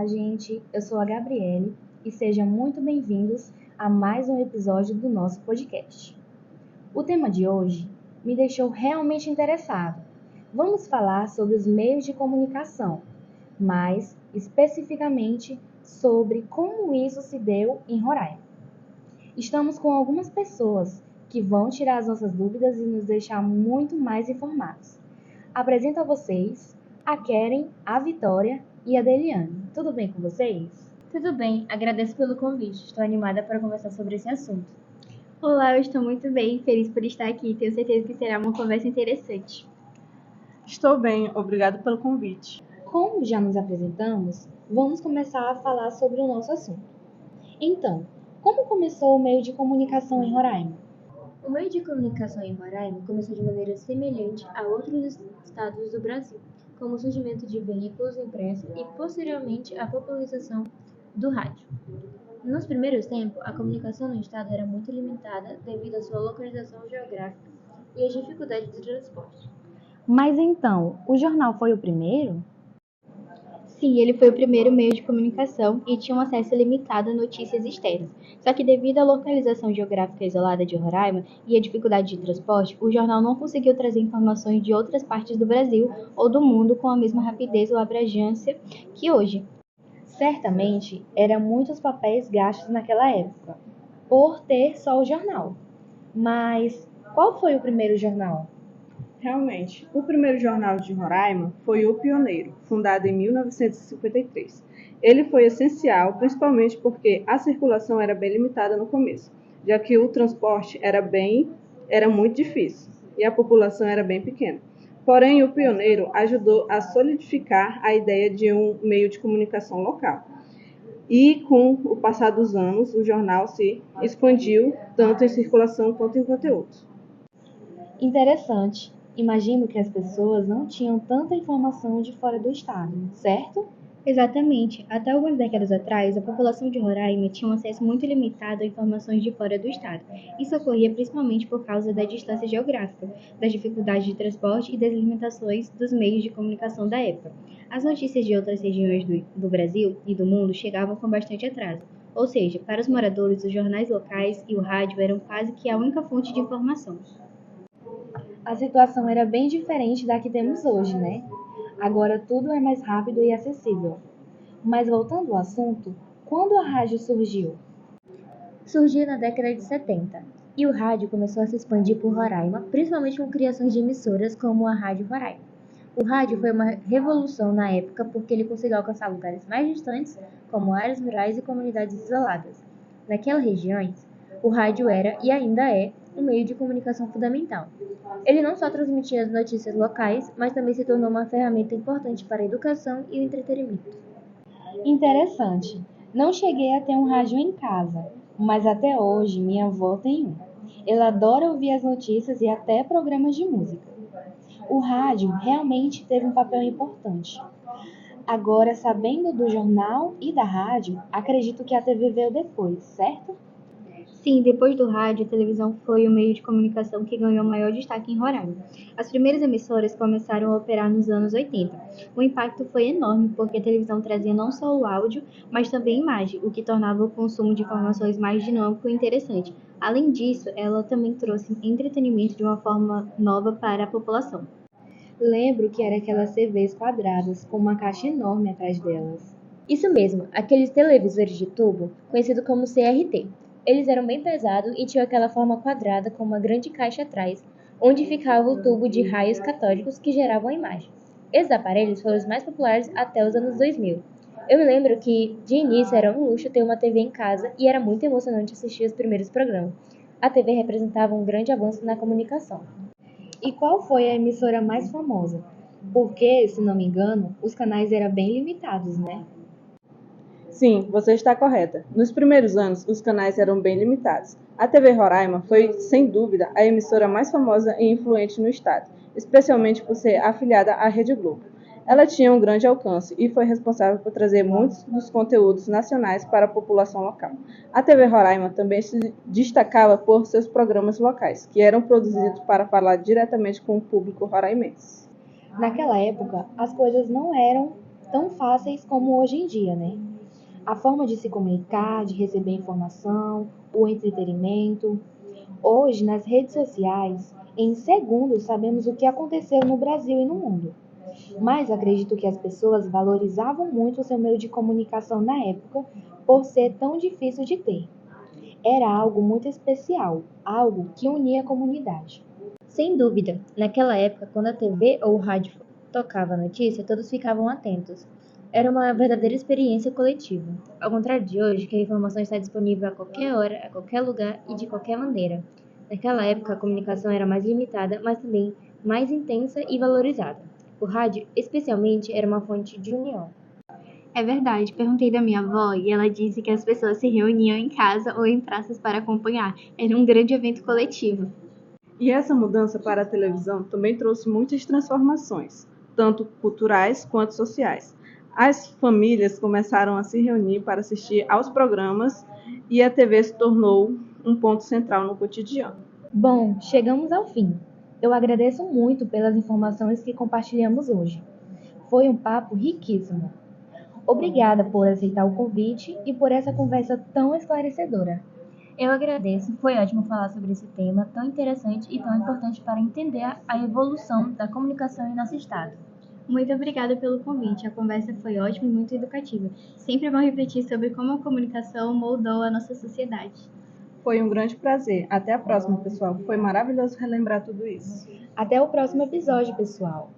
Olá, gente. Eu sou a Gabriele e sejam muito bem-vindos a mais um episódio do nosso podcast. O tema de hoje me deixou realmente interessado. Vamos falar sobre os meios de comunicação, mais especificamente sobre como isso se deu em Roraima. Estamos com algumas pessoas que vão tirar as nossas dúvidas e nos deixar muito mais informados. Apresento a vocês a Keren, a Vitória e a Deliane. Tudo bem com vocês? Tudo bem, agradeço pelo convite. Estou animada para conversar sobre esse assunto. Olá, eu estou muito bem, feliz por estar aqui. Tenho certeza que será uma conversa interessante. Estou bem, obrigado pelo convite. Como já nos apresentamos, vamos começar a falar sobre o nosso assunto. Então, como começou o meio de comunicação em Roraima? O meio de comunicação em Roraima começou de maneira semelhante a outros estados do Brasil, como o surgimento de veículos impressos e, posteriormente, a popularização do rádio. Nos primeiros tempos, a comunicação no estado era muito limitada devido à sua localização geográfica e às dificuldades de transporte. Mas então, o jornal foi o primeiro? Sim, ele foi o primeiro meio de comunicação e tinha um acesso limitado a notícias externas. Só que devido à localização geográfica isolada de Roraima e à dificuldade de transporte, o jornal não conseguiu trazer informações de outras partes do Brasil ou do mundo com a mesma rapidez ou abrangência que hoje. Certamente, eram muitos papéis gastos naquela época, por ter só o jornal. Mas qual foi o primeiro jornal? Realmente, o primeiro jornal de Roraima foi O Pioneiro, fundado em 1953. Ele foi essencial, principalmente porque a circulação era bem limitada no começo, já que o transporte era muito difícil e a população era bem pequena. Porém, o Pioneiro ajudou a solidificar a ideia de um meio de comunicação local. E, com o passar dos anos, o jornal se expandiu tanto em circulação quanto em conteúdo. Interessante. Imagino que as pessoas não tinham tanta informação de fora do estado, certo? Exatamente. Até algumas décadas atrás, a população de Roraima tinha um acesso muito limitado a informações de fora do estado. Isso ocorria principalmente por causa da distância geográfica, das dificuldades de transporte e das limitações dos meios de comunicação da época. As notícias de outras regiões do Brasil e do mundo chegavam com bastante atraso. Ou seja, para os moradores, os jornais locais e o rádio eram quase que a única fonte de informação. A situação era bem diferente da que temos hoje, né? Agora tudo é mais rápido e acessível. Mas voltando ao assunto, quando a rádio surgiu? Surgiu na década de 70 e o rádio começou a se expandir por Roraima, principalmente com criações de emissoras como a Rádio Roraima. O rádio foi uma revolução na época porque ele conseguiu alcançar lugares mais distantes, como áreas rurais e comunidades isoladas. Naquelas regiões, o rádio era e ainda é um meio de comunicação fundamental. Ele não só transmitia as notícias locais, mas também se tornou uma ferramenta importante para a educação e o entretenimento. Interessante. Não cheguei a ter um rádio em casa, mas até hoje minha avó tem um. Ela adora ouvir as notícias e até programas de música. O rádio realmente teve um papel importante. Agora, sabendo do jornal e da rádio, acredito que a TV veio depois, certo? Sim, depois do rádio, a televisão foi o meio de comunicação que ganhou maior destaque em Roraima. As primeiras emissoras começaram a operar nos anos 80. O impacto foi enorme porque a televisão trazia não só o áudio, mas também a imagem, o que tornava o consumo de informações mais dinâmico e interessante. Além disso, ela também trouxe entretenimento de uma forma nova para a população. Lembro que era aquelas TVs quadradas com uma caixa enorme atrás delas. Isso mesmo, aqueles televisores de tubo, conhecido como CRT. Eles eram bem pesados e tinham aquela forma quadrada com uma grande caixa atrás, onde ficava o tubo de raios catódicos que geravam a imagem. Esses aparelhos foram os mais populares até os anos 2000. Eu me lembro que, de início, era um luxo ter uma TV em casa e era muito emocionante assistir os primeiros programas. A TV representava um grande avanço na comunicação. E qual foi a emissora mais famosa? Porque, se não me engano, os canais eram bem limitados, né? Sim, você está correta. Nos primeiros anos, os canais eram bem limitados. A TV Roraima foi, sem dúvida, a emissora mais famosa e influente no estado, especialmente por ser afiliada à Rede Globo. Ela tinha um grande alcance e foi responsável por trazer muitos dos conteúdos nacionais para a população local. A TV Roraima também se destacava por seus programas locais, que eram produzidos para falar diretamente com o público roraimense. Naquela época, as coisas não eram tão fáceis como hoje em dia, né? A forma de se comunicar, de receber informação, o entretenimento. Hoje, nas redes sociais, em segundos sabemos o que aconteceu no Brasil e no mundo. Mas acredito que as pessoas valorizavam muito o seu meio de comunicação na época por ser tão difícil de ter. Era algo muito especial, algo que unia a comunidade. Sem dúvida, naquela época, quando a TV ou o rádio tocava a notícia, todos ficavam atentos. Era uma verdadeira experiência coletiva. Ao contrário de hoje, que a informação está disponível a qualquer hora, a qualquer lugar e de qualquer maneira. Naquela época, a comunicação era mais limitada, mas também mais intensa e valorizada. O rádio, especialmente, era uma fonte de união. É verdade, perguntei da minha avó e ela disse que as pessoas se reuniam em casa ou em praças para acompanhar. Era um grande evento coletivo. E essa mudança para a televisão também trouxe muitas transformações, tanto culturais quanto sociais. As famílias começaram a se reunir para assistir aos programas e a TV se tornou um ponto central no cotidiano. Bom, chegamos ao fim. Eu agradeço muito pelas informações que compartilhamos hoje. Foi um papo riquíssimo. Obrigada por aceitar o convite e por essa conversa tão esclarecedora. Eu agradeço, foi ótimo falar sobre esse tema tão interessante e tão importante para entender a evolução da comunicação em nosso estado. Muito obrigada pelo convite. A conversa foi ótima e muito educativa. Sempre é bom refletir sobre como a comunicação moldou a nossa sociedade. Foi um grande prazer. Até a próxima, pessoal. Foi maravilhoso relembrar tudo isso. Até o próximo episódio, pessoal!